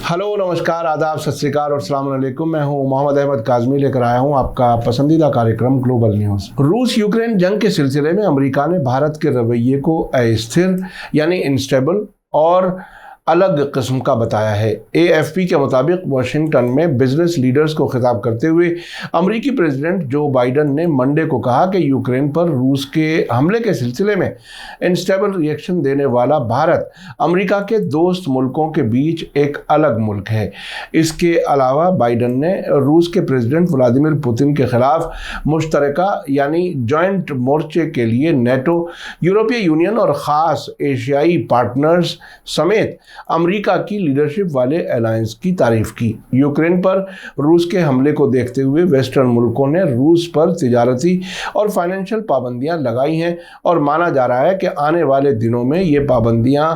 Hello, नमस्कार, आदाब, सत श्री अकाल और अस्सलाम वालेकुम। मैं हूं मोहम्मद अहमद काज़मी, लेकर आया हूं आपका पसंदीदा कार्यक्रम ग्लोबल न्यूज़। रूस यूक्रेन जंग के सिलसिले में अमेरिका ने भारत के रवैये को अस्थिर यानी इनस्टेबल और अलग किस्म का बताया है। AFP के मुताबिक वाशिंगटन में बिजनेस लीडर्स को खिताब करते हुए अमेरिकी प्रेसिडेंट जो बाइडन ने मंडे को कहा कि यूक्रेन पर रूस के हमले के सिलसिले में इनस्टेबल रिएक्शन देने वाला भारत अमेरिका के दोस्त मुल्कों के बीच एक अलग मुल्क है। इसके अलावा बाइडन ने रूस के प्रेसिडेंट व्लादिमीर पुतिन के खिलाफ मुश्तरका यानी जॉइंट मोर्चे के लिए नेटो, यूरोपीय यूनियन और ख़ास एशियाई पार्टनर्स समेत अमेरिका की लीडरशिप वाले अलायंस की तारीफ की। यूक्रेन पर रूस के हमले को देखते हुए वेस्टर्न मुल्कों ने रूस पर तिजारती और फाइनेंशियल पाबंदियां लगाई हैं और माना जा रहा है कि आने वाले दिनों में ये पाबंदियां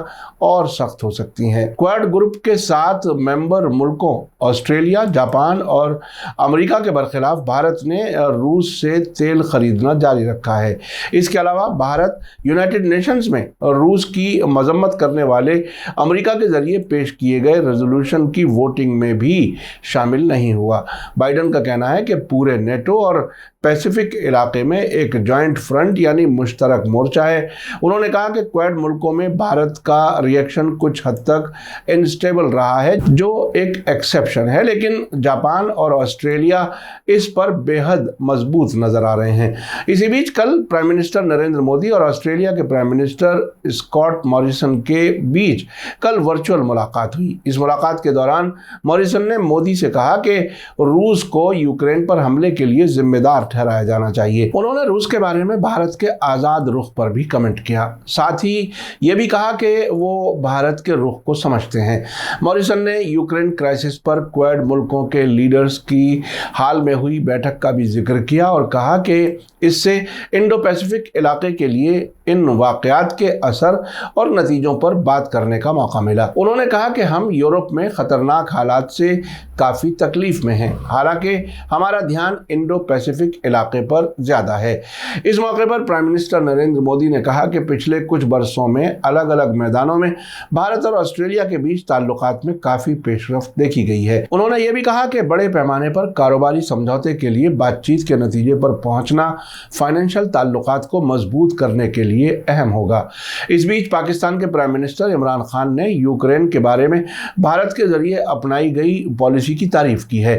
और सख्त हो सकती हैं। क्वाड ग्रुप के 7 मेंबर मुल्कों ऑस्ट्रेलिया, जापान और अमेरिका के बरखिलाफ भारत ने रूस से तेल खरीदना जारी रखा है। इसके अलावा भारत यूनाइटेड नेशंस में रूस की मजम्मत करने वाले अमेरिका के जरिए पेश किए गए रेजोल्यूशन की वोटिंग में भी शामिल नहीं हुआ। बाइडन का कहना है कि पूरे नेटो और पैसिफिक इलाके में एक जॉइंट फ्रंट यानी मुश्तरक मोर्चा है। उन्होंने कहा कि क्वाड मुल्कों में भारत का रिएक्शन कुछ हद तक इनस्टेबल रहा है, जो एक एक्सेप्शन है, लेकिन जापान और ऑस्ट्रेलिया इस पर बेहद मजबूत नजर आ रहे हैं। इसी बीच कल प्राइम मिनिस्टर नरेंद्र मोदी और ऑस्ट्रेलिया के प्राइम मिनिस्टर स्कॉट मॉरिसन के बीच कल वर्चुअल मुलाकात हुई। इस मुलाकात के दौरान मॉरिसन ने मोदी से कहा कि रूस को यूक्रेन पर हमले के लिए जिम्मेदार ठहराया जाना चाहिए। उन्होंने रूस के बारे में भारत के आज़ाद रुख पर भी कमेंट किया। साथ ही ये भी कहा कि वो भारत के रुख को समझते हैं। मॉरिसन ने यूक्रेन क्राइसिस पर क्वाड मुल्कों के लीडर्स की हाल में हुई बैठक का भी जिक्र किया और कहा कि इससे इंडो पैसिफिक इलाके के लिए इन वाक़यात के असर और नतीजों पर बात करने का मौका मिला। उन्होंने कहा कि हम यूरोप में ख़तरनाक हालात से काफ़ी तकलीफ में हैं, हालांकि हमारा ध्यान इंडो पैसिफिक इलाके पर ज़्यादा है। इस मौके पर प्राइम मिनिस्टर नरेंद्र मोदी ने कहा कि पिछले कुछ बरसों में अलग अलग मैदानों में भारत और ऑस्ट्रेलिया के बीच ताल्लुकात में काफ़ी पेशरफ्त देखी गई है। उन्होंने ये भी कहा कि बड़े पैमाने पर कारोबारी समझौते के लिए बातचीत के नतीजे पर पहुंचना फाइनेंशियल ताल्लुकात को मजबूत करने के लिए अहम होगा। इस बीच पाकिस्तान के प्राइम मिनिस्टर इमरान खान ने यूक्रेन के बारे में भारत के जरिए अपनाई गई पॉलिसी की तारीफ की है।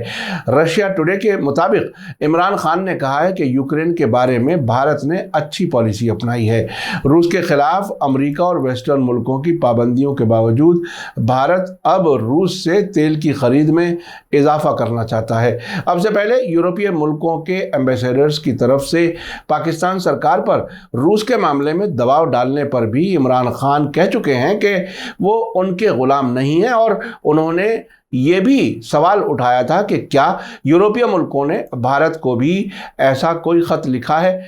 रशिया टुडे के मुताबिक इमरान खान ने कहा है कि यूक्रेन के बारे में भारत ने अच्छी पॉलिसी अपनाई है। रूस के खिलाफ अमेरिका और वेस्टर्न मुल्कों की पाबंदियों के बावजूद भारत अब रूस से तेल की खरीद में इजाफा करना चाहता है। अब से पहले यूरोपीय मुल्कों के एम्बेसडर्स की तरफ से पाकिस्तान सरकार पर रूस के मामले में दबाव डालने पर भी इमरान खान कह चुके हैं कि वो उनके गुलाम नहीं है और उन्होंने ये भी सवाल उठाया था कि क्या यूरोपीय मुल्कों ने भारत को भी ऐसा कोई ख़त लिखा है।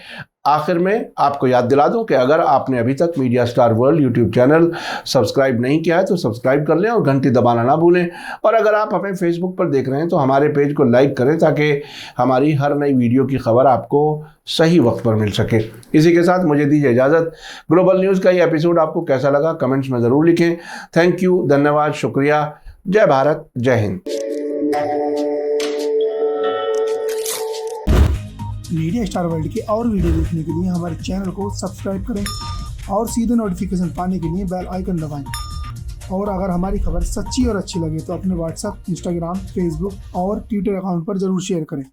आखिर में आपको याद दिला दूं कि अगर आपने अभी तक media star world YouTube channel subscribe नहीं किया है तो सब्सक्राइब कर लें और घंटी दबाना ना भूलें। और अगर आप हमें फेसबुक पर देख रहे हैं तो हमारे पेज को लाइक करें ताकि हमारी हर नई वीडियो की खबर आपको सही वक्त पर मिल सके। इसी के साथ मुझे दीजिए इजाज़त। ग्लोबल न्यूज़ का ये एपिसोड आपको कैसा लगा कमेंट्स में ज़रूर लिखें। थैंक यू, धन्यवाद, शुक्रिया। जय भारत, जय हिंद। मीडिया स्टार वर्ल्ड के और वीडियो देखने के लिए हमारे चैनल को सब्सक्राइब करें और सीधे नोटिफिकेशन पाने के लिए बेल आइकन दबाएं। और अगर हमारी खबर सच्ची और अच्छी लगे तो अपने व्हाट्सएप, इंस्टाग्राम, फेसबुक और ट्विटर अकाउंट पर ज़रूर शेयर करें।